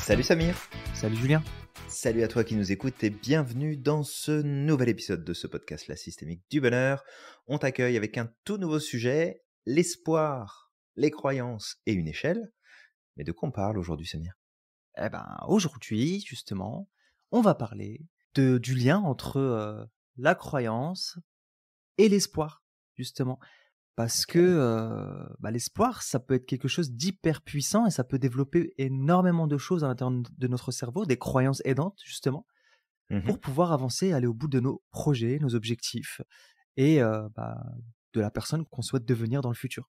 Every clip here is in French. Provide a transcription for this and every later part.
Salut Samir. Salut Julien. Salut à toi qui nous écoutes et bienvenue dans ce nouvel épisode de ce podcast La Systémique du Bonheur. On t'accueille avec un tout nouveau sujet, l'espoir, les croyances et une échelle. Mais de quoi on parle aujourd'hui Samir? Aujourd'hui, justement, on va parler du lien entre la croyance et l'espoir, justement. Parce Ok. que l'espoir, ça peut être quelque chose d'hyper puissant et ça peut développer énormément de choses à l'intérieur de notre cerveau, des croyances aidantes, justement, pour Mhm. pouvoir avancer, aller au bout de nos projets, nos objectifs et de la personne qu'on souhaite devenir dans le futur.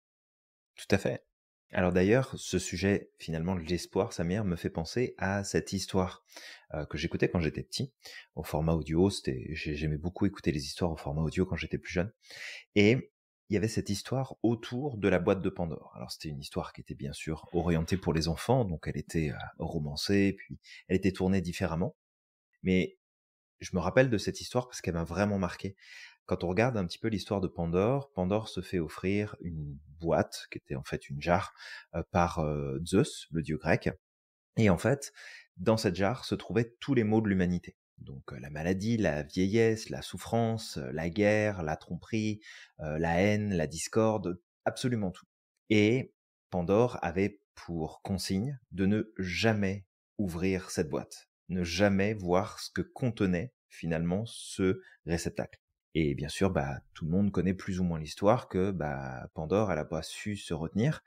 Tout à fait. Alors d'ailleurs, ce sujet finalement de l'espoir Samir me fait penser à cette histoire que j'écoutais quand j'étais petit, au format audio. J'aimais beaucoup écouter les histoires au format audio quand j'étais plus jeune. Et il y avait cette histoire autour de la boîte de Pandore. Alors c'était une histoire qui était bien sûr orientée pour les enfants, donc elle était romancée, puis elle était tournée différemment. Mais je me rappelle de cette histoire parce qu'elle m'a vraiment marqué. Quand on regarde un petit peu l'histoire de Pandore, Pandore se fait offrir une boîte, qui était en fait une jarre, par Zeus, le dieu grec. Et en fait, dans cette jarre se trouvaient tous les maux de l'humanité. Donc la maladie, la vieillesse, la souffrance, la guerre, la tromperie, la haine, la discorde, absolument tout. Et Pandore avait pour consigne de ne jamais ouvrir cette boîte, ne jamais voir ce que contenait finalement ce réceptacle. Et bien sûr, tout le monde connaît plus ou moins l'histoire que Pandore, elle a pas su se retenir,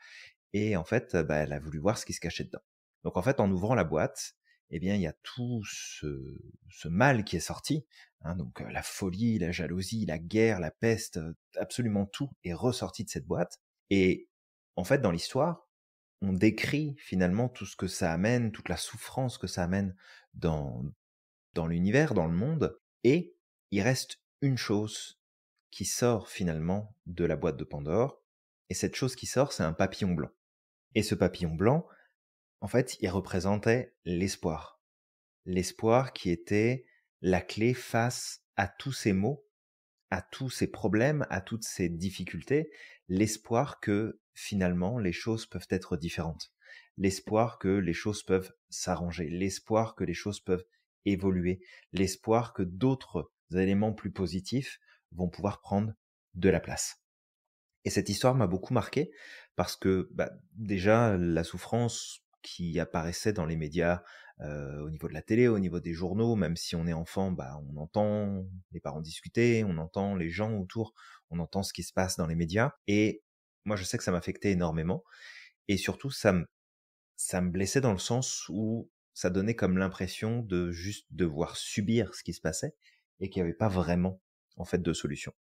et en fait, elle a voulu voir ce qui se cachait dedans. Donc en fait, en ouvrant la boîte, eh bien, il y a tout ce mal qui est sorti, hein, donc la folie, la jalousie, la guerre, la peste, absolument tout est ressorti de cette boîte. Et en fait, dans l'histoire, on décrit finalement tout ce que ça amène, toute la souffrance que ça amène dans, dans l'univers, dans le monde, et il reste une chose qui sort finalement de la boîte de Pandore, et cette chose qui sort, c'est un papillon blanc. Et ce papillon blanc, en fait, il représentait l'espoir. L'espoir qui était la clé face à tous ces maux, à tous ces problèmes, à toutes ces difficultés. L'espoir que finalement les choses peuvent être différentes. L'espoir que les choses peuvent s'arranger. L'espoir que les choses peuvent évoluer. L'espoir que d'autres éléments plus positifs vont pouvoir prendre de la place. Et cette histoire m'a beaucoup marqué parce que déjà la souffrance qui apparaissait dans les médias, au niveau de la télé, au niveau des journaux, même si on est enfant, on entend les parents discuter, on entend les gens autour, on entend ce qui se passe dans les médias. Et moi, je sais que ça m'affectait énormément. Et surtout, ça me blessait dans le sens où ça donnait comme l'impression de juste devoir subir ce qui se passait et qu'il n'y avait pas vraiment, en fait, de solution.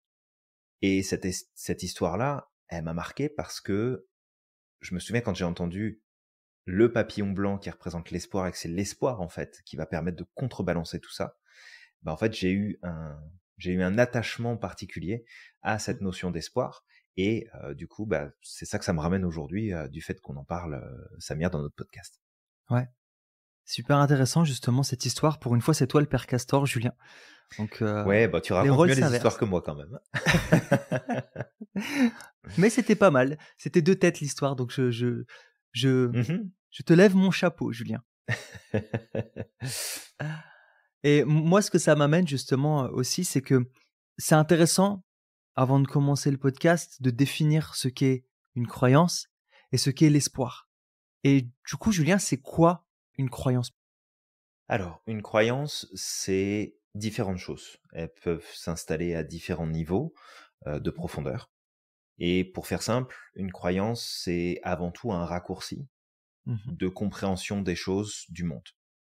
Et cette histoire-là, elle m'a marqué parce que je me souviens quand j'ai entendu le papillon blanc qui représente l'espoir et que c'est l'espoir, en fait, qui va permettre de contrebalancer tout ça. En fait, j'ai eu un attachement particulier à cette notion d'espoir. Et du coup, c'est ça que ça me ramène aujourd'hui, du fait qu'on en parle, Samir, dans notre podcast. Ouais, super intéressant justement cette histoire. Pour une fois, c'est toi le père Castor, Julien. Donc Ouais, tu les racontes rôles mieux les histoires s'inversent. que moi quand même. Mais c'était pas mal. C'était deux têtes l'histoire, donc je, Mhm. je te lève mon chapeau, Julien. Et moi, ce que ça m'amène justement aussi, c'est que c'est intéressant, avant de commencer le podcast, de définir ce qu'est une croyance et ce qu'est l'espoir. Et du coup, Julien, c'est quoi une croyance? Alors, une croyance, c'est différentes choses. Elles peuvent s'installer à différents niveaux de profondeur. Et pour faire simple, une croyance, c'est avant tout un raccourci Mhm. de compréhension des choses du monde.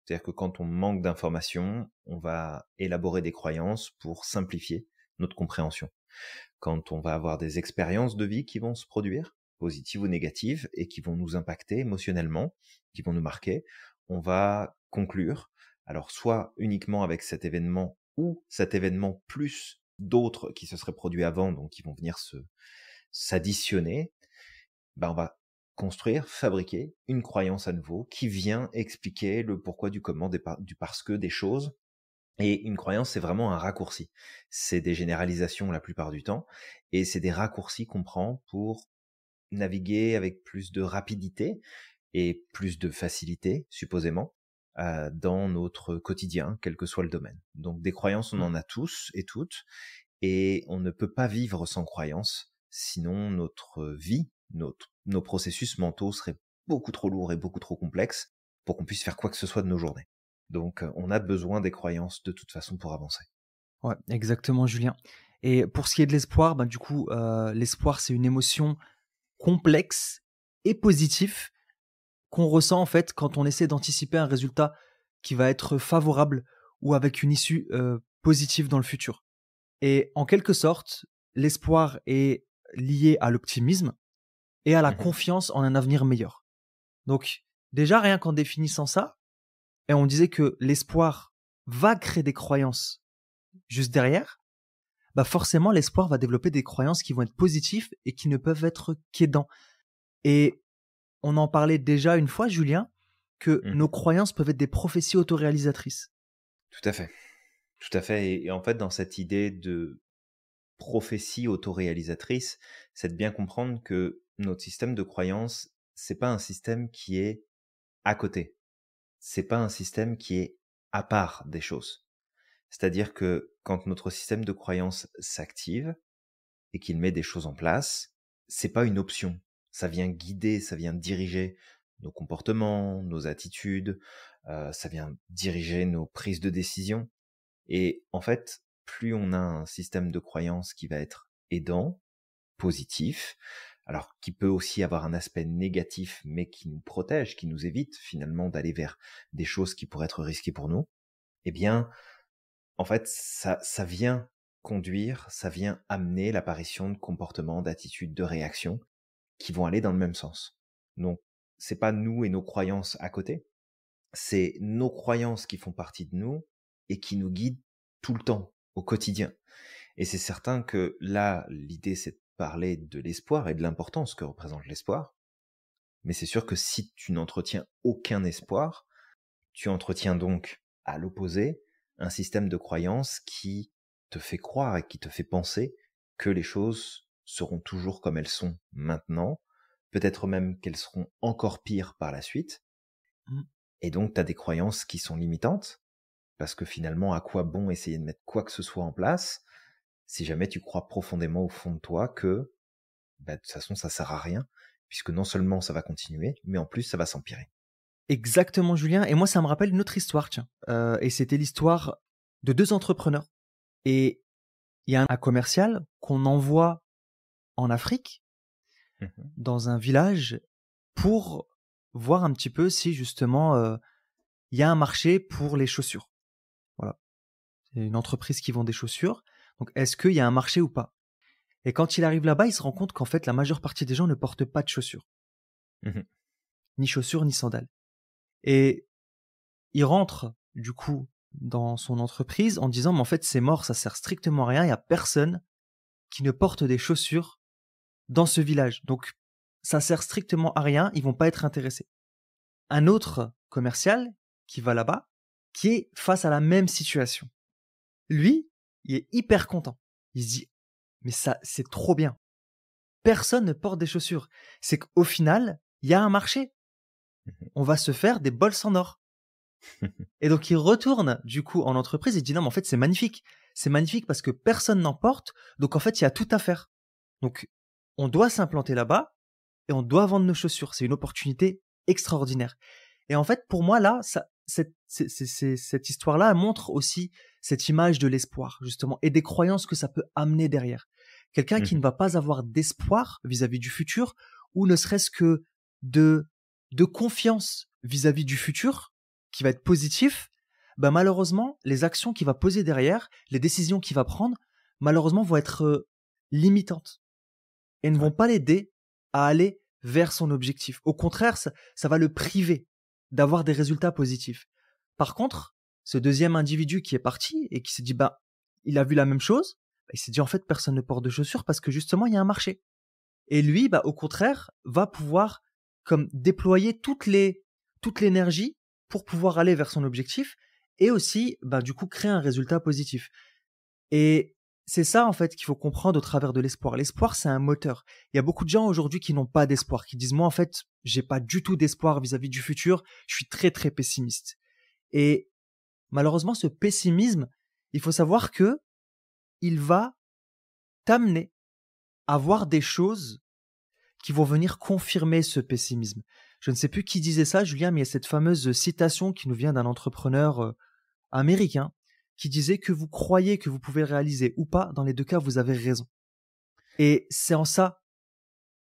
C'est-à-dire que quand on manque d'informations, on va élaborer des croyances pour simplifier notre compréhension. Quand on va avoir des expériences de vie qui vont se produire, positives ou négatives, et qui vont nous impacter émotionnellement, qui vont nous marquer, on va conclure, alors soit uniquement avec cet événement ou cet événement plus d'autres qui se seraient produits avant, donc qui vont venir s'additionner, on va construire, fabriquer une croyance à nouveau qui vient expliquer le pourquoi du comment, du parce que des choses. Et une croyance, c'est vraiment un raccourci. C'est des généralisations la plupart du temps, et c'est des raccourcis qu'on prend pour naviguer avec plus de rapidité et plus de facilité, supposément, dans notre quotidien, quel que soit le domaine. Donc des croyances, on Mmh. en a tous et toutes, et on ne peut pas vivre sans croyances, sinon notre vie, nos processus mentaux seraient beaucoup trop lourds et beaucoup trop complexes pour qu'on puisse faire quoi que ce soit de nos journées. Donc on a besoin des croyances de toute façon pour avancer. Ouais, exactement, Julien. Et pour ce qui est de l'espoir, du coup, l'espoir, c'est une émotion complexe et positive qu'on ressent en fait quand on essaie d'anticiper un résultat qui va être favorable ou avec une issue positive dans le futur. Et en quelque sorte, l'espoir est lié à l'optimisme et à la Mmh. confiance en un avenir meilleur. Donc, déjà, rien qu'en définissant ça, et on disait que l'espoir va créer des croyances juste derrière, forcément, l'espoir va développer des croyances qui vont être positives et qui ne peuvent être qu'aidants. Et on en parlait déjà une fois, Julien, que nos Mmh. croyances peuvent être des prophéties autoréalisatrices. Tout à fait. Tout à fait, et en fait, dans cette idée de prophétie autoréalisatrice, c'est de bien comprendre que notre système de croyance, c'est pas un système qui est à côté. C'est pas un système qui est à part des choses. C'est-à-dire que quand notre système de croyance s'active et qu'il met des choses en place, c'est pas une option. Ça vient guider, ça vient diriger nos comportements, nos attitudes, ça vient diriger nos prises de décision. Et en fait, plus on a un système de croyance qui va être aidant, positif, alors qui peut aussi avoir un aspect négatif, mais qui nous protège, qui nous évite finalement d'aller vers des choses qui pourraient être risquées pour nous, eh bien, en fait, ça vient conduire, ça vient amener l'apparition de comportements, d'attitudes, de réactions qui vont aller dans le même sens. Donc, c'est pas nous et nos croyances à côté, c'est nos croyances qui font partie de nous et qui nous guident tout le temps, au quotidien. Et c'est certain que là, l'idée, c'est de parler de l'espoir et de l'importance que représente l'espoir. Mais c'est sûr que si tu n'entretiens aucun espoir, tu entretiens donc, à l'opposé, un système de croyance qui te fait croire et qui te fait penser que les choses seront toujours comme elles sont maintenant, peut-être même qu'elles seront encore pires par la suite. Mm. Et donc, tu as des croyances qui sont limitantes, parce que finalement, à quoi bon essayer de mettre quoi que ce soit en place si jamais tu crois profondément au fond de toi que de toute façon, ça sert à rien, puisque non seulement ça va continuer, mais en plus, ça va s'empirer. Exactement, Julien. Et moi, ça me rappelle une autre histoire, tiens. Et c'était l'histoire de deux entrepreneurs. Et il y a un commercial qu'on envoie en Afrique, Mhm. dans un village, pour voir un petit peu si justement il y a un marché pour les chaussures. Voilà. C'est une entreprise qui vend des chaussures. Donc, est-ce qu'il y a un marché ou pas? Et quand il arrive là-bas, il se rend compte qu'en fait, la majeure partie des gens ne portent pas de chaussures. Mhm. Ni chaussures, ni sandales. Et il rentre, du coup, dans son entreprise en disant, mais en fait, c'est mort, ça sert strictement à rien, il n'y a personne qui ne porte des chaussures dans ce village. Donc, ça sert strictement à rien, ils vont pas être intéressés. Un autre commercial qui va là-bas, qui est face à la même situation. Lui, il est hyper content. Il se dit, mais ça, c'est trop bien. Personne ne porte des chaussures. C'est qu'au final, il y a un marché. On va se faire des bols en or. Et donc, il retourne du coup en entreprise et dit non, mais en fait, c'est magnifique. C'est magnifique parce que personne n'en porte. Donc, en fait, il y a tout à faire. Donc, on doit s'implanter là-bas et on doit vendre nos chaussures. C'est une opportunité extraordinaire. Et en fait, pour moi, là, cette histoire-là elle montre aussi cette image de l'espoir, justement, et des croyances que ça peut amener derrière. Quelqu'un qui ne Mhm. va pas avoir d'espoir vis-à-vis du futur, ou ne serait-ce que de, de confiance vis-à-vis du futur, qui va être positif, malheureusement, les actions qu'il va poser derrière, les décisions qu'il va prendre, malheureusement, vont être limitantes et ne vont Ouais. pas l'aider à aller vers son objectif. Au contraire, ça va le priver d'avoir des résultats positifs. Par contre, ce deuxième individu qui est parti et qui s'est dit, il a vu la même chose, il s'est dit, en fait, personne ne porte de chaussures parce que justement, il y a un marché. Et lui, au contraire, va pouvoir comme déployer toute l'énergie pour pouvoir aller vers son objectif et aussi, du coup, créer un résultat positif. Et c'est ça, en fait, qu'il faut comprendre au travers de l'espoir. L'espoir, c'est un moteur. Il y a beaucoup de gens aujourd'hui qui n'ont pas d'espoir, qui disent, moi, en fait, j'ai pas du tout d'espoir vis-à-vis du futur. Je suis très, très pessimiste. Et malheureusement, ce pessimisme, il faut savoir que il va t'amener à voir des choses qui vont venir confirmer ce pessimisme. Je ne sais plus qui disait ça, Julien, mais il y a cette fameuse citation qui nous vient d'un entrepreneur américain qui disait que vous croyez que vous pouvez le réaliser ou pas, dans les deux cas, vous avez raison. Et c'est en ça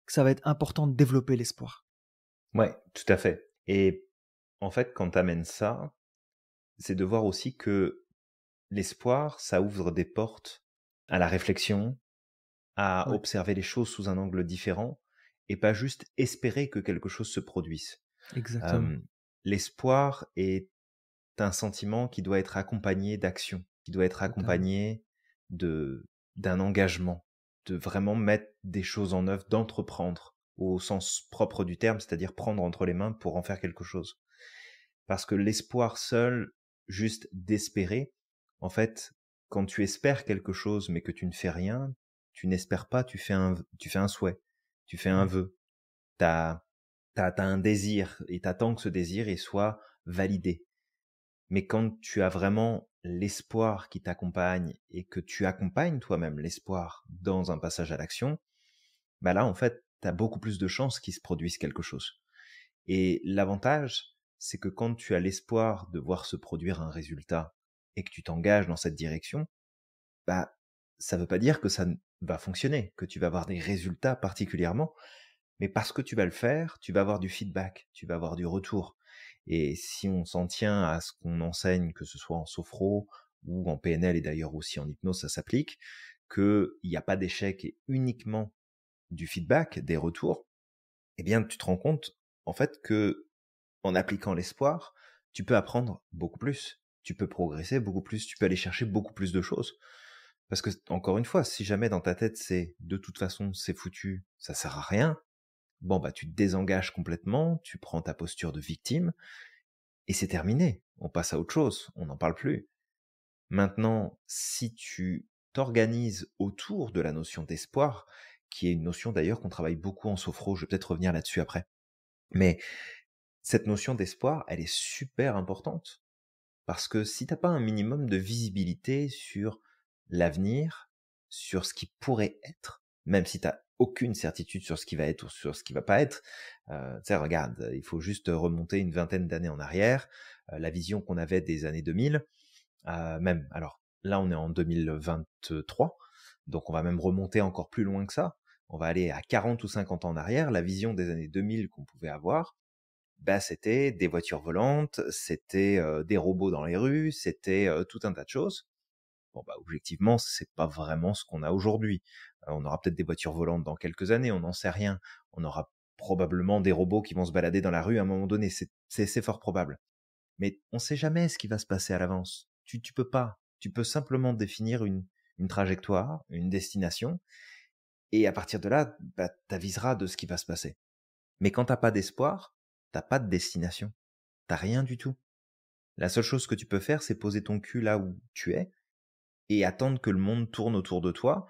que ça va être important de développer l'espoir. Ouais, tout à fait. Et en fait, quand tu amènes ça, c'est de voir aussi que l'espoir, ça ouvre des portes à la réflexion, à Ouais, observer les choses sous un angle différent et pas juste espérer que quelque chose se produise. exactement. Euh, L'espoir est un sentiment qui doit être accompagné d'action, qui doit être Totalement. accompagné d'un engagement, de vraiment mettre des choses en œuvre, d'entreprendre au sens propre du terme, c'est-à-dire prendre entre les mains pour en faire quelque chose. Parce que l'espoir seul, juste d'espérer, en fait, quand tu espères quelque chose mais que tu ne fais rien, tu n'espères pas, tu fais un souhait, tu fais un Ouais, vœu. T'as un désir et t'attends que ce désir il soit validé. Mais quand tu as vraiment l'espoir qui t'accompagne et que tu accompagnes toi-même l'espoir dans un passage à l'action, bah là, en fait, tu as beaucoup plus de chances qu'il se produise quelque chose. Et l'avantage, c'est que quand tu as l'espoir de voir se produire un résultat et que tu t'engages dans cette direction, bah, ça veut pas dire que ça va fonctionner, que tu vas avoir des résultats particulièrement, mais parce que tu vas le faire, tu vas avoir du feedback, tu vas avoir du retour. Et si on s'en tient à ce qu'on enseigne, que ce soit en sophro ou en PNL et d'ailleurs aussi en hypnose, ça s'applique, qu'il n'y a pas d'échec et uniquement du feedback, des retours, eh bien, tu te rends compte, en fait, que en appliquant l'espoir, tu peux apprendre beaucoup plus, tu peux progresser beaucoup plus, tu peux aller chercher beaucoup plus de choses. Parce que, encore une fois, si jamais dans ta tête c'est de toute façon c'est foutu, ça sert à rien, bon bah tu te désengages complètement, tu prends ta posture de victime, et c'est terminé. On passe à autre chose, on n'en parle plus. Maintenant, si tu t'organises autour de la notion d'espoir, qui est une notion d'ailleurs qu'on travaille beaucoup en sophro, je vais peut-être revenir là-dessus après, mais cette notion d'espoir, elle est super importante. Parce que si t'as pas un minimum de visibilité sur l'avenir, sur ce qui pourrait être, même si t'as aucune certitude sur ce qui va être ou sur ce qui va pas être, tu sais, regarde, il faut juste remonter une vingtaine d'années en arrière, la vision qu'on avait des années 2000, même, alors là on est en 2023, donc on va même remonter encore plus loin que ça, on va aller à 40 ou 50 ans en arrière, la vision des années 2000 qu'on pouvait avoir, bah, c'était des voitures volantes, c'était, des robots dans les rues, c'était, tout un tas de choses. Bon, bah, objectivement, c'est pas vraiment ce qu'on a aujourd'hui. On aura peut-être des voitures volantes dans quelques années, on n'en sait rien. On aura probablement des robots qui vont se balader dans la rue à un moment donné, c'est fort probable. Mais on sait jamais ce qui va se passer à l'avance. Tu peux pas. Tu peux simplement définir une trajectoire, une destination, et à partir de là, bah, tu aviseras de ce qui va se passer. Mais quand t'as pas d'espoir, t'as pas de destination. T'as rien du tout. La seule chose que tu peux faire, c'est poser ton cul là où tu es et attendre que le monde tourne autour de toi,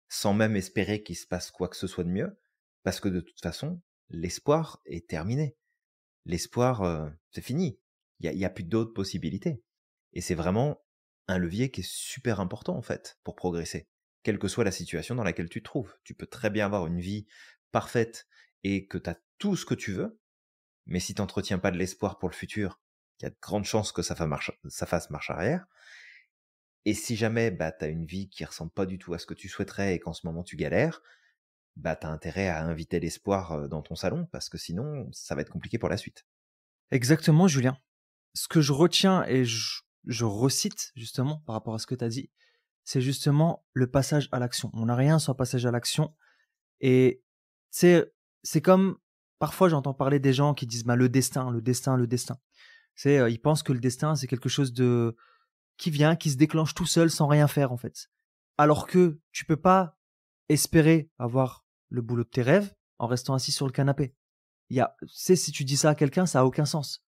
sans même espérer qu'il se passe quoi que ce soit de mieux, parce que de toute façon, l'espoir est terminé. L'espoir, c'est fini. Il y a plus d'autres possibilités. Et c'est vraiment un levier qui est super important en fait pour progresser, quelle que soit la situation dans laquelle tu te trouves. Tu peux très bien avoir une vie parfaite et que tu as tout ce que tu veux, mais si tu n'entretiens pas de l'espoir pour le futur, il y a de grandes chances que ça fasse marche arrière. Et si jamais bah, tu as une vie qui ressemble pas du tout à ce que tu souhaiterais et qu'en ce moment tu galères, bah, tu as intérêt à inviter l'espoir dans ton salon parce que sinon, ça va être compliqué pour la suite. Exactement, Julien. Ce que je retiens et je recite justement par rapport à ce que tu as dit, c'est justement le passage à l'action. On n'a rien sans passage à l'action. Et c'est comme parfois j'entends parler des gens qui disent bah, le destin, le destin, le destin. Ils pensent que le destin, c'est quelque chose de qui vient, qui se déclenche tout seul sans rien faire en fait. Alors que tu peux pas espérer avoir le boulot de tes rêves en restant assis sur le canapé. Si tu dis ça à quelqu'un, ça a aucun sens.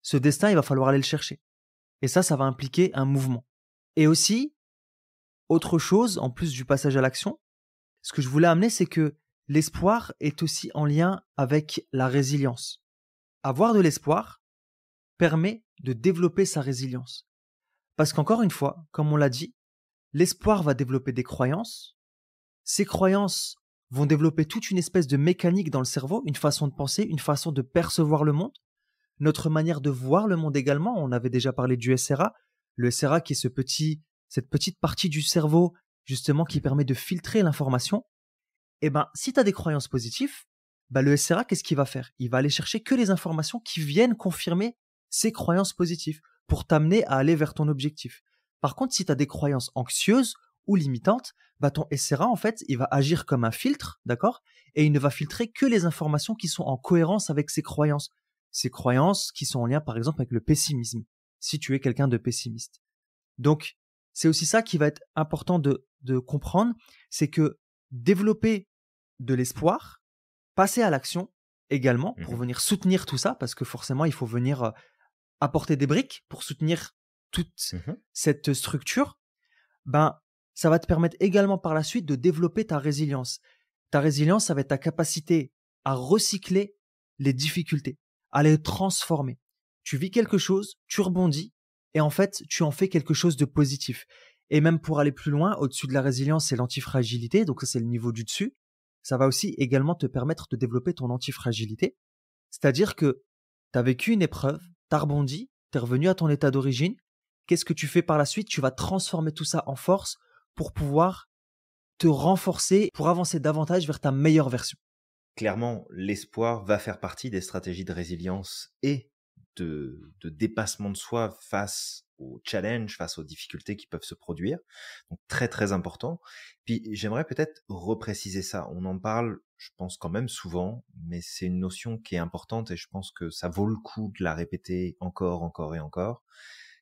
Ce destin, il va falloir aller le chercher. Et ça va impliquer un mouvement. Et aussi, autre chose, en plus du passage à l'action, ce que je voulais amener, c'est que l'espoir est aussi en lien avec la résilience. Avoir de l'espoir, permet de développer sa résilience. Parce qu'encore une fois, comme on l'a dit, l'espoir va développer des croyances. Ces croyances vont développer toute une espèce de mécanique dans le cerveau, une façon de penser, une façon de percevoir le monde, notre manière de voir le monde également. On avait déjà parlé du SRA, le SRA qui est cette petite partie du cerveau justement qui permet de filtrer l'information. Et ben, si tu as des croyances positives, ben, le SRA, qu'est-ce qu'il va faire? Il va aller chercher que les informations qui viennent confirmer ces croyances positives pour t'amener à aller vers ton objectif. Par contre, si tu as des croyances anxieuses ou limitantes, bah ton SRA, en fait, il va agir comme un filtre, d'accord? Et il ne va filtrer que les informations qui sont en cohérence avec ces croyances. Ces croyances qui sont en lien, par exemple, avec le pessimisme, si tu es quelqu'un de pessimiste. Donc, c'est aussi ça qui va être important de comprendre, c'est que développer de l'espoir, passer à l'action également pour venir soutenir tout ça, parce que forcément, il faut venir apporter des briques pour soutenir toute cette structure, ben, ça va te permettre également par la suite de développer ta résilience. Ta résilience, ça va être ta capacité à recycler les difficultés, à les transformer. Tu vis quelque chose, tu rebondis, et en fait, tu en fais quelque chose de positif. Et même pour aller plus loin, au-dessus de la résilience, c'est l'antifragilité, donc ça c'est le niveau du dessus. Ça va aussi également te permettre de développer ton antifragilité. C'est-à-dire que tu as vécu une épreuve, tu as rebondi, tu es revenu à ton état d'origine. Qu'est-ce que tu fais par la suite? Tu vas transformer tout ça en force pour pouvoir te renforcer, pour avancer davantage vers ta meilleure version. Clairement, l'espoir va faire partie des stratégies de résilience et de dépassement de soi face aux challenges, face aux difficultés qui peuvent se produire. Donc très très important. Puis j'aimerais peut-être repréciser ça. On en parle, je pense quand même souvent, mais c'est une notion qui est importante et je pense que ça vaut le coup de la répéter encore, encore et encore.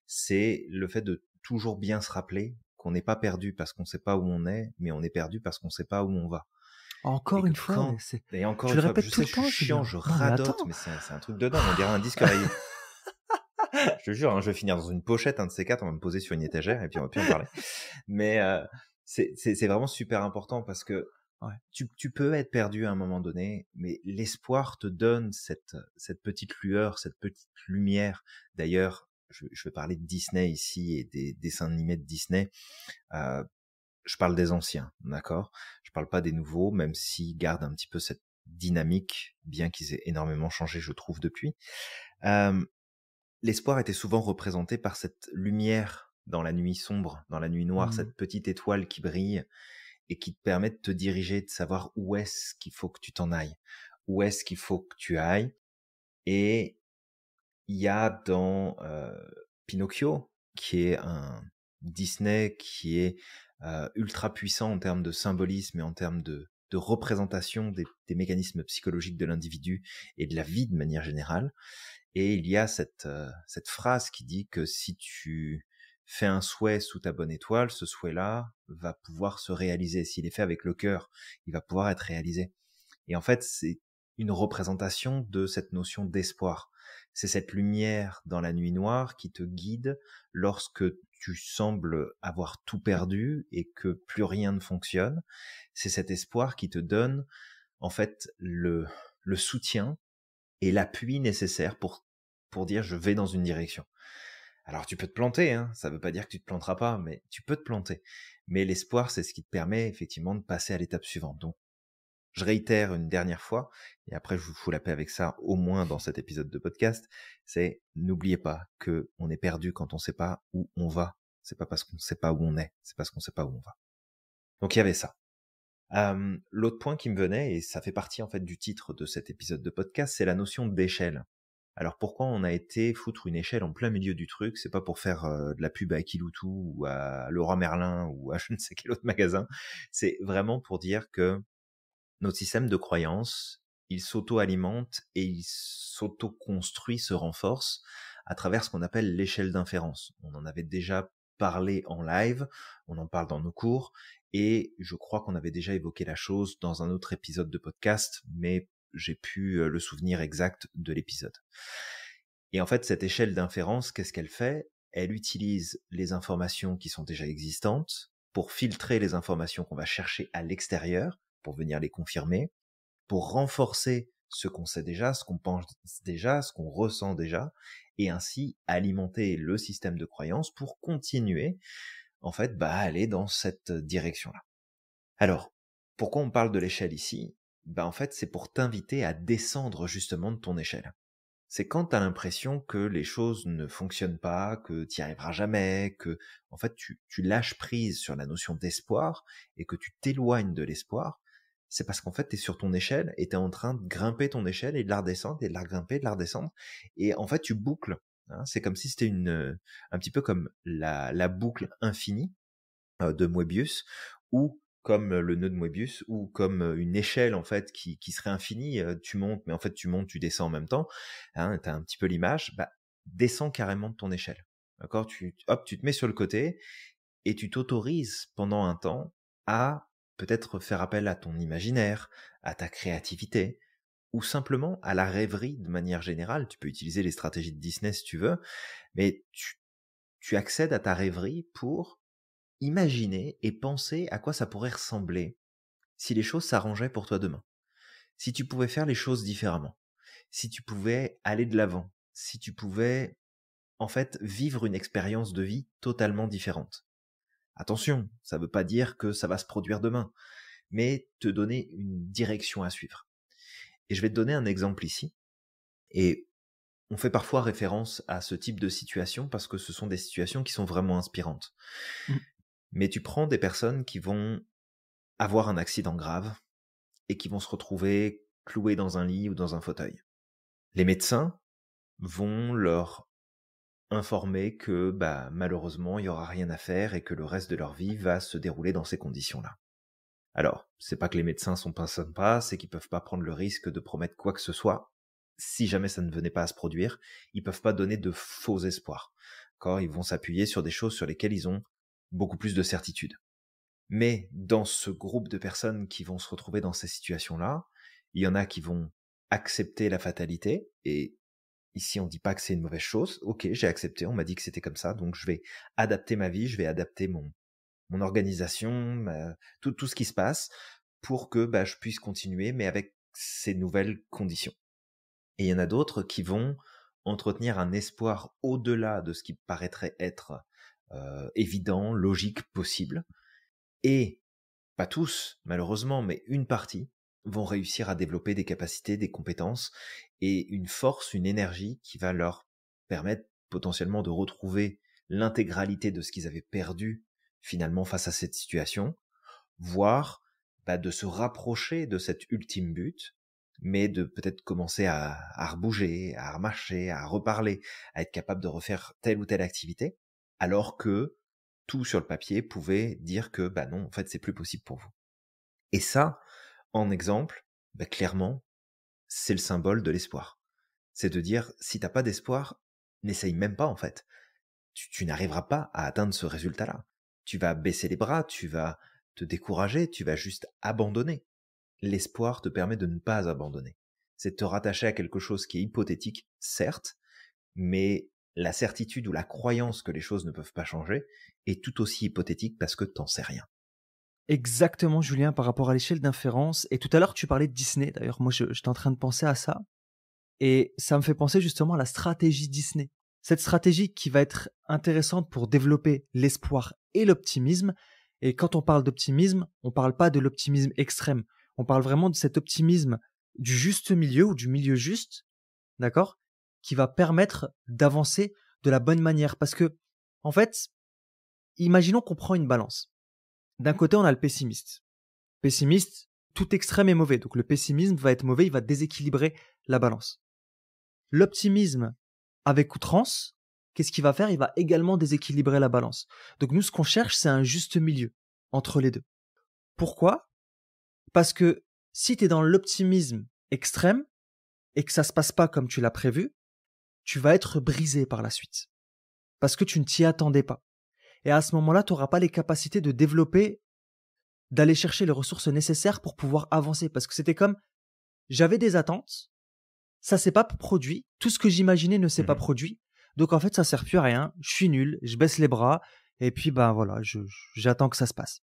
C'est le fait de toujours bien se rappeler qu'on n'est pas perdu parce qu'on ne sait pas où on est, mais on est perdu parce qu'on ne sait pas où on va. Encore une fois, mais c'est... Et encore Tu une le fois, répètes je tout sais, le je suis temps, chiant, Julien. je Non, mais radote, attends. mais c'est un truc de dingue, on dirait un disque rayé. Je te jure, hein, je vais finir dans une pochette, un de ces quatre, on va me poser sur une étagère et puis on va plus en parler. Mais c'est vraiment super important parce que tu peux être perdu à un moment donné, mais l'espoir te donne cette petite lueur, cette petite lumière. D'ailleurs, je vais parler de Disney ici et des dessins animés de Disney. Je parle des anciens, d'accord? Je parle pas des nouveaux, même s'ils gardent un petit peu cette dynamique, bien qu'ils aient énormément changé, je trouve, depuis. L'espoir était souvent représenté par cette lumière dans la nuit sombre, dans la nuit noire, cette petite étoile qui brille et qui te permet de te diriger, de savoir où est-ce qu'il faut que tu t'en ailles, où est-ce qu'il faut que tu ailles. Et il y a dans Pinocchio, qui est un Disney qui est ultra puissant en termes de symbolisme et en termes de représentation des mécanismes psychologiques de l'individu et de la vie de manière générale. Et il y a cette phrase qui dit que si tu fais un souhait sous ta bonne étoile, ce souhait-là va pouvoir se réaliser. S'il est fait avec le cœur, il va pouvoir être réalisé. Et en fait, c'est une représentation de cette notion d'espoir. C'est cette lumière dans la nuit noire qui te guide lorsque tu sembles avoir tout perdu et que plus rien ne fonctionne. C'est cet espoir qui te donne, en fait, le soutien et l'appui nécessaire pour dire je vais dans une direction. Alors tu peux te planter, hein, ça veut pas dire que tu te planteras pas, mais tu peux te planter. Mais l'espoir, c'est ce qui te permet effectivement de passer à l'étape suivante. Donc je réitère une dernière fois, et après je vous fous la paix avec ça, au moins dans cet épisode de podcast, c'est n'oubliez pas que on est perdu quand on sait pas où on va. C'est pas parce qu'on sait pas où on est, c'est parce qu'on sait pas où on va. Donc il y avait ça. L'autre point qui me venait, et ça fait partie en fait du titre de cet épisode de podcast, c'est la notion d'échelle. Alors pourquoi on a été foutre une échelle en plein milieu du truc? C'est pas pour faire de la pub à Kiloutou ou à Leroy Merlin ou à je ne sais quel autre magasin. C'est vraiment pour dire que notre système de croyance, il s'auto-alimente et il s'auto-construit, se renforce à travers ce qu'on appelle l'échelle d'inférence. On en avait déjà parlé en live, on en parle dans nos cours, et je crois qu'on avait déjà évoqué la chose dans un autre épisode de podcast, mais j'ai plus le souvenir exact de l'épisode. Et en fait, cette échelle d'inférence, qu'est-ce qu'elle fait? Elle utilise les informations qui sont déjà existantes pour filtrer les informations qu'on va chercher à l'extérieur, pour venir les confirmer, pour renforcer ce qu'on sait déjà, ce qu'on pense déjà, ce qu'on ressent déjà, et ainsi alimenter le système de croyance pour continuer, en fait, aller dans cette direction-là. Alors, pourquoi on parle de l'échelle ici? En fait, c'est pour t'inviter à descendre justement de ton échelle. C'est quand tu as l'impression que les choses ne fonctionnent pas, que tu n'y arriveras jamais, que en fait tu lâches prise sur la notion d'espoir et que tu t'éloignes de l'espoir, c'est parce qu'en fait tu es sur ton échelle et tu es en train de grimper ton échelle et de la redescendre et de la grimper, de la redescendre. Et en fait tu boucles. C'est comme si c'était un petit peu comme la boucle infinie de Moebius, ou comme le nœud de Moebius, ou comme une échelle en fait qui serait infinie. Tu montes, mais en fait tu montes, tu descends en même temps. Tu as un petit peu l'image. Descends carrément de ton échelle. D'accord, tu te mets sur le côté et tu t'autorises pendant un temps à peut-être faire appel à ton imaginaire, à ta créativité, ou simplement à la rêverie de manière générale. Tu peux utiliser les stratégies de Disney si tu veux, mais tu accèdes à ta rêverie pour imaginer et penser à quoi ça pourrait ressembler si les choses s'arrangeaient pour toi demain. Si tu pouvais faire les choses différemment. Si tu pouvais aller de l'avant. Si tu pouvais, en fait, vivre une expérience de vie totalement différente. Attention, ça ne veut pas dire que ça va se produire demain, mais te donner une direction à suivre. Et je vais te donner un exemple ici. Et on fait parfois référence à ce type de situation parce que ce sont des situations qui sont vraiment inspirantes. Mmh. Mais tu prends des personnes qui vont avoir un accident grave et qui vont se retrouver cloués dans un lit ou dans un fauteuil. Les médecins vont leur informer que malheureusement il n'y aura rien à faire et que le reste de leur vie va se dérouler dans ces conditions-là. Alors, c'est pas que les médecins sont pas sympas, c'est qu'ils peuvent pas prendre le risque de promettre quoi que ce soit. Si jamais ça ne venait pas à se produire, ils peuvent pas donner de faux espoirs. D'accord, ils vont s'appuyer sur des choses sur lesquelles ils ont beaucoup plus de certitude. Mais dans ce groupe de personnes qui vont se retrouver dans ces situations-là, il y en a qui vont accepter la fatalité, et ici on dit pas que c'est une mauvaise chose. Ok, j'ai accepté, on m'a dit que c'était comme ça, donc je vais adapter ma vie, je vais adapter mon organisation, tout ce qui se passe pour que je puisse continuer, mais avec ces nouvelles conditions. Et il y en a d'autres qui vont entretenir un espoir au-delà de ce qui paraîtrait être évident, logique, possible. Et pas tous, malheureusement, mais une partie vont réussir à développer des capacités, des compétences et une force, une énergie qui va leur permettre potentiellement de retrouver l'intégralité de ce qu'ils avaient perdu finalement face à cette situation, voire de se rapprocher de cet ultime but, mais de peut-être commencer à rebouger, à remarcher, à reparler, à être capable de refaire telle ou telle activité, alors que tout sur le papier pouvait dire que non, en fait, c'est plus possible pour vous. Et ça, en exemple, clairement, c'est le symbole de l'espoir. C'est de dire, si t'as pas d'espoir, n'essaye même pas en fait. Tu n'arriveras pas à atteindre ce résultat-là. Tu vas baisser les bras, tu vas te décourager, tu vas juste abandonner. L'espoir te permet de ne pas abandonner. C'est de te rattacher à quelque chose qui est hypothétique, certes, mais la certitude ou la croyance que les choses ne peuvent pas changer est tout aussi hypothétique parce que t'en sais rien. Exactement, Julien, par rapport à l'échelle d'inférence. Et tout à l'heure, tu parlais de Disney. D'ailleurs, moi, j'étais en train de penser à ça. Et ça me fait penser justement à la stratégie Disney. Cette stratégie qui va être intéressante pour développer l'espoir et l'optimisme. Et quand on parle d'optimisme, on ne parle pas de l'optimisme extrême. On parle vraiment de cet optimisme du juste milieu ou du milieu juste, d'accord, qui va permettre d'avancer de la bonne manière. Parce que, en fait, imaginons qu'on prend une balance. D'un côté, on a le pessimiste. Pessimiste, tout extrême est mauvais. Donc le pessimisme va être mauvais, il va déséquilibrer la balance. L'optimisme avec outrance, qu'est-ce qu'il va faire? Il va également déséquilibrer la balance. Donc nous, ce qu'on cherche, c'est un juste milieu entre les deux. Pourquoi? Parce que si tu es dans l'optimisme extrême et que ça ne se passe pas comme tu l'as prévu, tu vas être brisé par la suite. Parce que tu ne t'y attendais pas. Et à ce moment-là, tu n'auras pas les capacités de développer, d'aller chercher les ressources nécessaires pour pouvoir avancer. Parce que c'était comme, j'avais des attentes, ça s'est pas produit, tout ce que j'imaginais ne s'est pas produit, donc en fait ça sert plus à rien, je suis nul, je baisse les bras, et puis voilà, j'attends que ça se passe.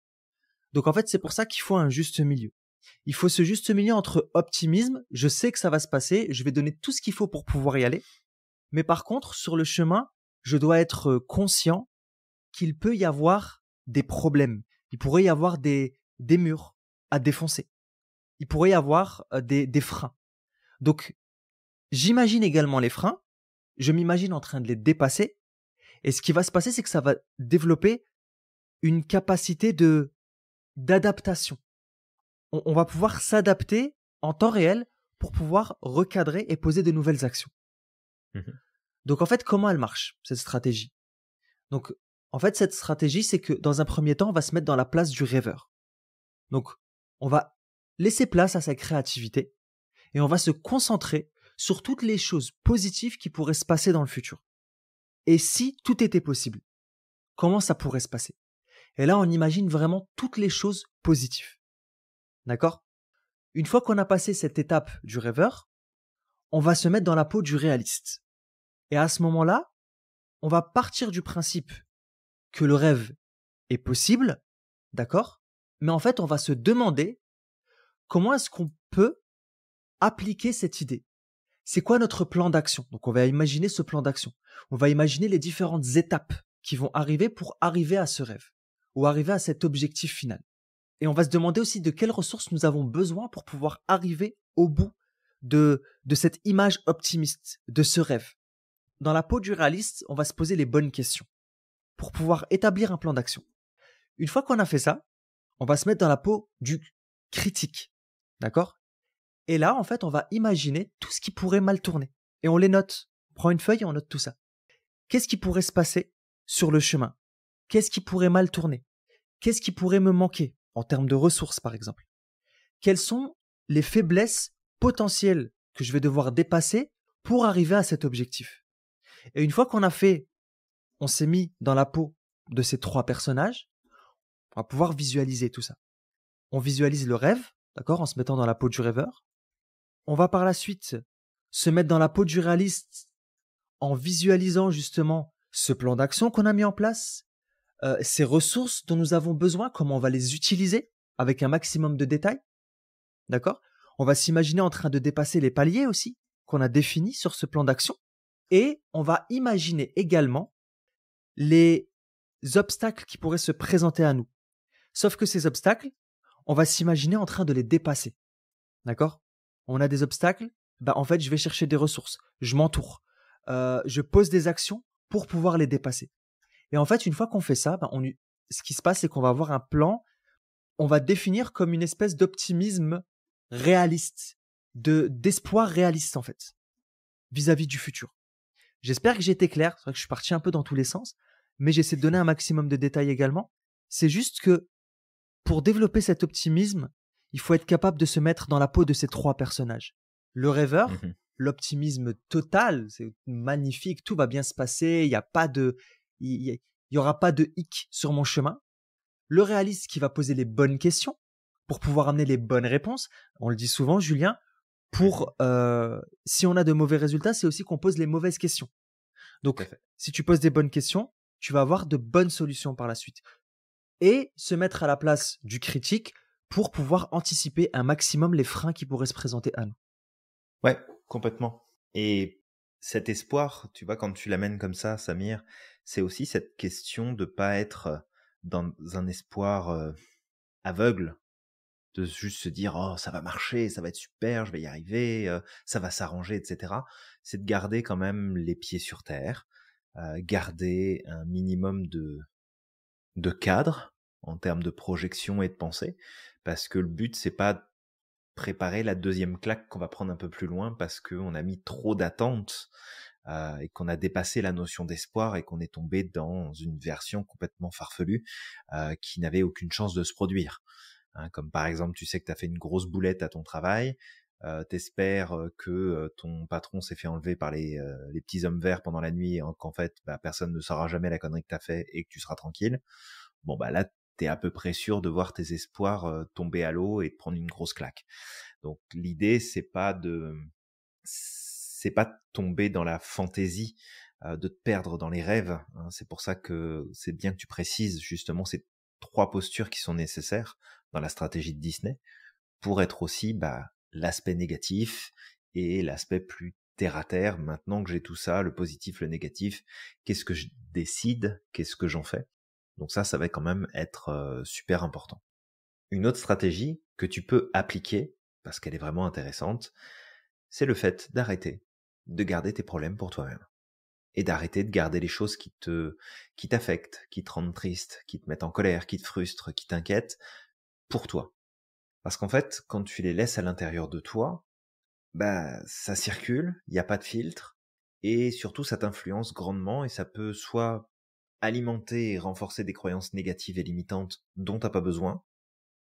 Donc en fait c'est pour ça qu'il faut un juste milieu. Il faut ce juste milieu entre optimisme, je sais que ça va se passer, je vais donner tout ce qu'il faut pour pouvoir y aller, mais par contre, sur le chemin, je dois être conscient qu'il peut y avoir des problèmes. Il pourrait y avoir des murs à défoncer. Il pourrait y avoir des freins. Donc, j'imagine également les freins, je m'imagine en train de les dépasser, et ce qui va se passer, c'est que ça va développer une capacité d'adaptation. On va pouvoir s'adapter en temps réel pour pouvoir recadrer et poser de nouvelles actions. Mhm. Donc en fait, comment elle marche, cette stratégie? Donc en fait, cette stratégie, c'est que dans un premier temps, on va se mettre dans la place du rêveur. Donc on va laisser place à sa créativité et on va se concentrer sur toutes les choses positives qui pourraient se passer dans le futur. Et si tout était possible, comment ça pourrait se passer? Et là, on imagine vraiment toutes les choses positives. D'accord? Une fois qu'on a passé cette étape du rêveur, on va se mettre dans la peau du réaliste. Et à ce moment-là, on va partir du principe que le rêve est possible, d'accord? Mais en fait, on va se demander comment est-ce qu'on peut appliquer cette idée. C'est quoi notre plan d'action? Donc, on va imaginer ce plan d'action. On va imaginer les différentes étapes qui vont arriver pour arriver à ce rêve ou arriver à cet objectif final. Et on va se demander aussi de quelles ressources nous avons besoin pour pouvoir arriver au bout de cette image optimiste, de ce rêve. Dans la peau du réaliste, on va se poser les bonnes questions pour pouvoir établir un plan d'action. Une fois qu'on a fait ça, on va se mettre dans la peau du critique. D'accord? Et là, en fait, on va imaginer tout ce qui pourrait mal tourner. Et on les note. On prend une feuille et on note tout ça. Qu'est-ce qui pourrait se passer sur le chemin? Qu'est-ce qui pourrait mal tourner? Qu'est-ce qui pourrait me manquer en termes de ressources, par exemple? Quelles sont les faiblesses potentielles que je vais devoir dépasser pour arriver à cet objectif? Et une fois qu'on a fait, on s'est mis dans la peau de ces trois personnages, on va pouvoir visualiser tout ça. On visualise le rêve, d'accord, en se mettant dans la peau du rêveur. On va par la suite se mettre dans la peau du réaliste en visualisant justement ce plan d'action qu'on a mis en place, ces ressources dont nous avons besoin, comment on va les utiliser avec un maximum de détails. D'accord? On va s'imaginer en train de dépasser les paliers aussi qu'on a définis sur ce plan d'action. Et on va imaginer également les obstacles qui pourraient se présenter à nous. Sauf que ces obstacles, on va s'imaginer en train de les dépasser. D'accord? On a des obstacles, bah en fait, je vais chercher des ressources, je m'entoure, je pose des actions pour pouvoir les dépasser. Et en fait, une fois qu'on fait ça, bah ce qui se passe, c'est qu'on va avoir un plan, on va définir comme une espèce d'optimisme réaliste, d'espoir réaliste en fait, vis-à-vis du futur. J'espère que j'ai été clair, c'est vrai que je suis parti un peu dans tous les sens, mais j'essaie de donner un maximum de détails également. C'est juste que pour développer cet optimisme, il faut être capable de se mettre dans la peau de ces trois personnages. Le rêveur, l'optimisme total, c'est magnifique, tout va bien se passer, il y aura pas de hic sur mon chemin. Le réaliste qui va poser les bonnes questions pour pouvoir amener les bonnes réponses. On le dit souvent, Julien, si on a de mauvais résultats, c'est aussi qu'on pose les mauvaises questions. Donc, si tu poses des bonnes questions, tu vas avoir de bonnes solutions par la suite. Et se mettre à la place du critique pour pouvoir anticiper un maximum les freins qui pourraient se présenter à nous. Ouais, complètement. Et cet espoir, tu vois, quand tu l'amènes comme ça, Samir, c'est aussi cette question de pas être dans un espoir aveugle, de juste se dire oh ça va marcher, ça va être super, je vais y arriver, ça va s'arranger, etc. C'est de garder quand même les pieds sur terre, garder un minimum de cadre en termes de projection et de pensée, parce que le but c'est pas préparer la deuxième claque qu'on va prendre un peu plus loin parce qu'on a mis trop d'attentes et qu'on a dépassé la notion d'espoir et qu'on est tombé dans une version complètement farfelue qui n'avait aucune chance de se produire. Hein, comme par exemple, tu sais que tu as fait une grosse boulette à ton travail, t'espères que ton patron s'est fait enlever par les petits hommes verts pendant la nuit et qu'en fait personne ne saura jamais la connerie que tu as fait et que tu seras tranquille. Bon bah là t'es à peu près sûr de voir tes espoirs tomber à l'eau et de prendre une grosse claque. Donc l'idée c'est pas de tomber dans la fantaisie, de te perdre dans les rêves, hein. C'est pour ça que c'est bien que tu précises justement ces 3 postures qui sont nécessaires dans la stratégie de Disney pour être aussi l'aspect négatif et l'aspect plus terre à terre. Maintenant que j'ai tout ça, le positif, le négatif, qu'est-ce que je décide, qu'est-ce que j'en fais? Donc ça va quand même être super important. Une autre stratégie que tu peux appliquer, parce qu'elle est vraiment intéressante, c'est le fait d'arrêter de garder tes problèmes pour toi-même. Et d'arrêter de garder les choses qui t'affectent, qui te rendent triste, qui te mettent en colère, qui te frustrent, qui t'inquiètent, pour toi. Parce qu'en fait, quand tu les laisses à l'intérieur de toi, ça circule, il n'y a pas de filtre, et surtout ça t'influence grandement et ça peut soit alimenter et renforcer des croyances négatives et limitantes dont t'as pas besoin,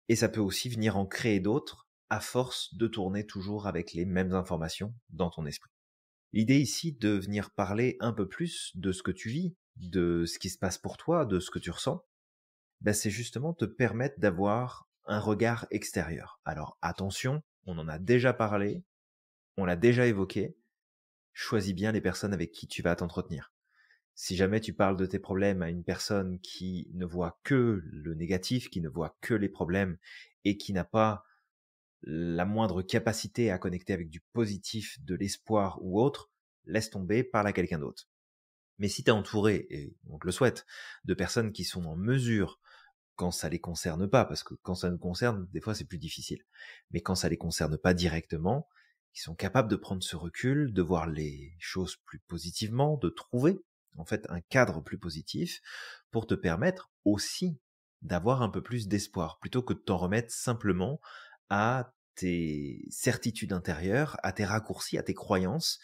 et ça peut aussi venir en créer d'autres à force de tourner toujours avec les mêmes informations dans ton esprit. L'idée ici de venir parler un peu plus de ce que tu vis, de ce qui se passe pour toi, de ce que tu ressens, c'est justement te permettre d'avoir un regard extérieur. Alors attention, on en a déjà parlé, on l'a déjà évoqué, choisis bien les personnes avec qui tu vas t'entretenir. Si jamais tu parles de tes problèmes à une personne qui ne voit que le négatif, qui ne voit que les problèmes et qui n'a pas la moindre capacité à connecter avec du positif, de l'espoir ou autre, laisse tomber, parle à quelqu'un d'autre. Mais si tu es entouré, et on te le souhaite, de personnes qui sont en mesure, quand ça les concerne pas, parce que quand ça nous concerne, des fois c'est plus difficile, mais quand ça les concerne pas directement, qui sont capables de prendre ce recul, de voir les choses plus positivement, de trouver en fait un cadre plus positif pour te permettre aussi d'avoir un peu plus d'espoir, plutôt que de t'en remettre simplement à tes certitudes intérieures, à tes raccourcis, à tes croyances,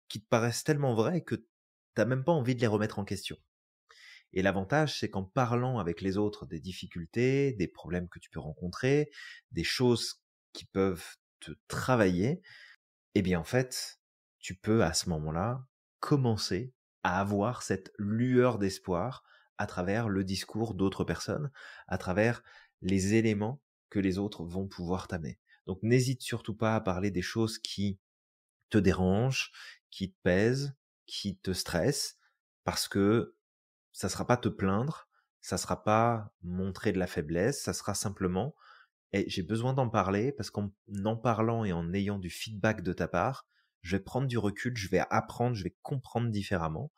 qui te paraissent tellement vraies que t'as même pas envie de les remettre en question. Et l'avantage, c'est qu'en parlant avec les autres des difficultés, des problèmes que tu peux rencontrer, des choses qui peuvent te travailler, eh bien en fait, tu peux à ce moment-là commencer à avoir cette lueur d'espoir à travers le discours d'autres personnes, à travers les éléments que les autres vont pouvoir t'amener. Donc n'hésite surtout pas à parler des choses qui te dérangent, qui te pèsent, qui te stressent, parce que ça sera pas te plaindre, ça sera pas montrer de la faiblesse, ça sera simplement j'ai besoin d'en parler parce qu'en en parlant et en ayant du feedback de ta part, je vais prendre du recul, je vais apprendre, je vais comprendre différemment.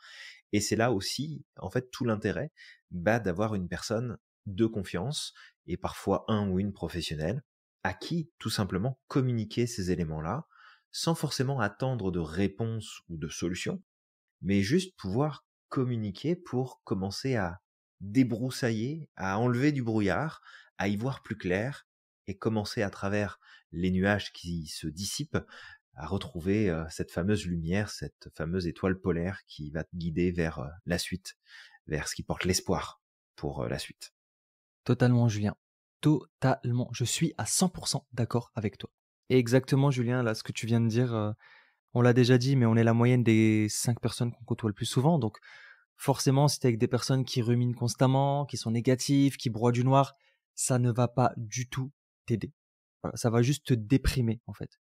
Et c'est là aussi, en fait, tout l'intérêt d'avoir une personne de confiance et parfois un ou une professionnelle à qui tout simplement communiquer ces éléments-là sans forcément attendre de réponse ou de solution, mais juste pouvoir communiquer pour commencer à débroussailler, à enlever du brouillard, à y voir plus clair et commencer à travers les nuages qui se dissipent à retrouver cette fameuse lumière, cette fameuse étoile polaire qui va te guider vers la suite, vers ce qui porte l'espoir pour la suite. Totalement, Julien. Totalement. Je suis à 100% d'accord avec toi. Et exactement, Julien, là, ce que tu viens de dire, on l'a déjà dit, mais on est la moyenne des 5 personnes qu'on côtoie le plus souvent. Donc, forcément, si t'es avec des personnes qui ruminent constamment, qui sont négatives, qui broient du noir, ça ne va pas du tout t'aider. Voilà, ça va juste te déprimer, en fait.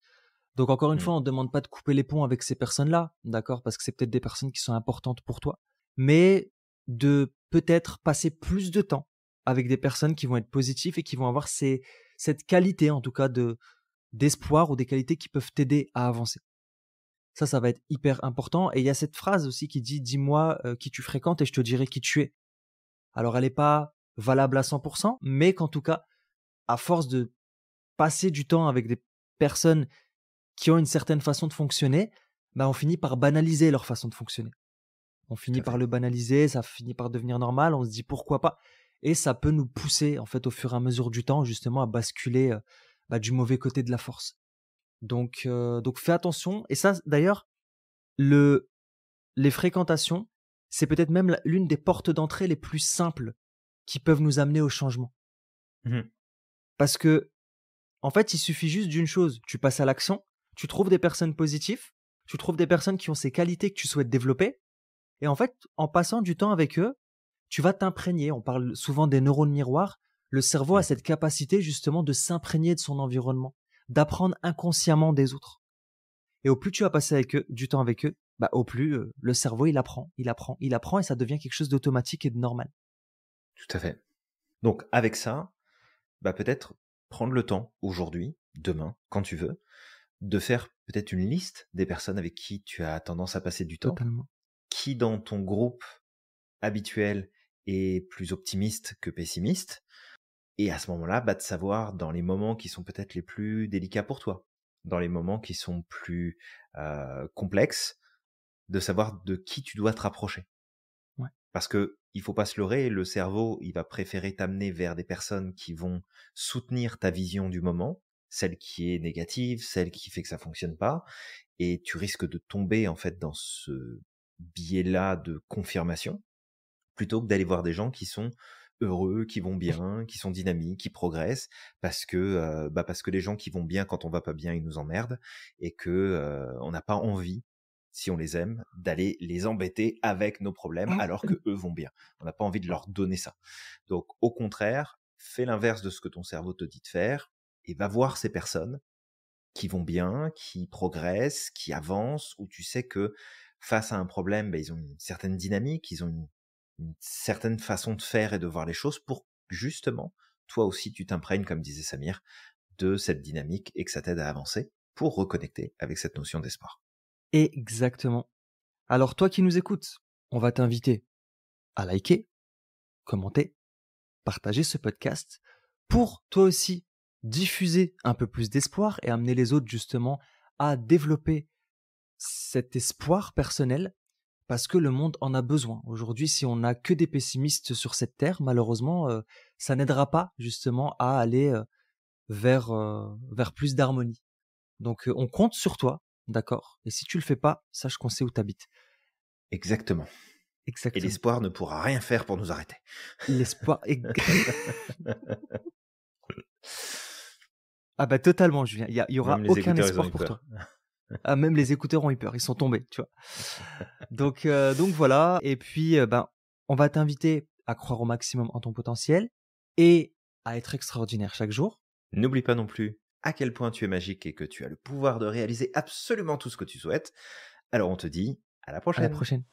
Donc, encore une fois, on ne demande pas de couper les ponts avec ces personnes-là, d'accord? Parce que c'est peut-être des personnes qui sont importantes pour toi. Mais de peut-être passer plus de temps avec des personnes qui vont être positives et qui vont avoir cette qualité, en tout cas, d'espoir ou des qualités qui peuvent t'aider à avancer. Ça va être hyper important. Et il y a cette phrase aussi qui dit « Dis-moi qui tu fréquentes et je te dirai qui tu es ». Alors, elle n'est pas valable à 100%, mais qu'en tout cas, à force de passer du temps avec des personnes qui ont une certaine façon de fonctionner, on finit par banaliser leur façon de fonctionner. On Tout finit à par fait. le banaliser, ça finit par devenir normal, on se dit pourquoi pas. Et ça peut nous pousser, en fait, au fur et à mesure du temps, justement, à basculer du mauvais côté de la force. Donc fais attention. Et ça, d'ailleurs, les fréquentations, c'est peut-être même l'une des portes d'entrée les plus simples qui peuvent nous amener au changement. Mmh. Parce que, en fait, il suffit juste d'une chose. Tu passes à l'action, tu trouves des personnes positives, tu trouves des personnes qui ont ces qualités que tu souhaites développer. Et en fait, en passant du temps avec eux, tu vas t'imprégner. On parle souvent des neurones miroirs. Le cerveau a cette capacité justement de s'imprégner de son environnement, d'apprendre inconsciemment des autres. Et au plus tu vas passer avec eux, du temps avec eux, au plus le cerveau il apprend et ça devient quelque chose d'automatique et de normal. Tout à fait. Donc avec ça, peut-être prendre le temps aujourd'hui, demain, quand tu veux, de faire peut-être une liste des personnes avec qui tu as tendance à passer du temps, Totalement. qui dans ton groupe habituel est plus optimiste que pessimiste, et à ce moment-là, de savoir dans les moments qui sont peut-être les plus délicats pour toi, dans les moments qui sont plus complexes, de savoir de qui tu dois te rapprocher. Ouais. Parce que il faut pas se leurrer, le cerveau, il va préférer t'amener vers des personnes qui vont soutenir ta vision du moment, celle qui est négative, celle qui fait que ça fonctionne pas, et tu risques de tomber en fait dans ce biais-là de confirmation, plutôt que d'aller voir des gens qui sont heureux, qui vont bien, qui sont dynamiques, qui progressent, parce que les gens qui vont bien quand on va pas bien, ils nous emmerdent, et que on n'a pas envie, si on les aime, d'aller les embêter avec nos problèmes alors que eux vont bien. On n'a pas envie de leur donner ça. Donc au contraire, fais l'inverse de ce que ton cerveau te dit de faire et va voir ces personnes qui vont bien, qui progressent, qui avancent, où tu sais que face à un problème, ils ont une certaine dynamique, ils ont une certaine façon de faire et de voir les choses pour justement, toi aussi, tu t'imprègnes, comme disait Samir, de cette dynamique et que ça t'aide à avancer pour reconnecter avec cette notion d'espoir. Exactement. Alors toi qui nous écoutes, on va t'inviter à liker, commenter, partager ce podcast pour toi aussi diffuser un peu plus d'espoir et amener les autres justement à développer cet espoir personnel parce que le monde en a besoin. Aujourd'hui, si on n'a que des pessimistes sur cette terre, malheureusement, ça n'aidera pas justement à aller vers plus d'harmonie. Donc, on compte sur toi, d'accord? Et si tu le fais pas, sache qu'on sait où t'habites. Exactement. Et Exactement. l'espoir ne pourra rien faire pour nous arrêter. L'espoir est... Ah bah totalement, Julien. Il y aura Même les aucun écouteurs, ils ont espoir eu pour toi. peur. Ah, même les écouteurs ont eu peur, ils sont tombés, tu vois. Donc voilà. Et puis, on va t'inviter à croire au maximum en ton potentiel et à être extraordinaire chaque jour. N'oublie pas non plus à quel point tu es magique et que tu as le pouvoir de réaliser absolument tout ce que tu souhaites. Alors on te dit à la À la prochaine. prochaine.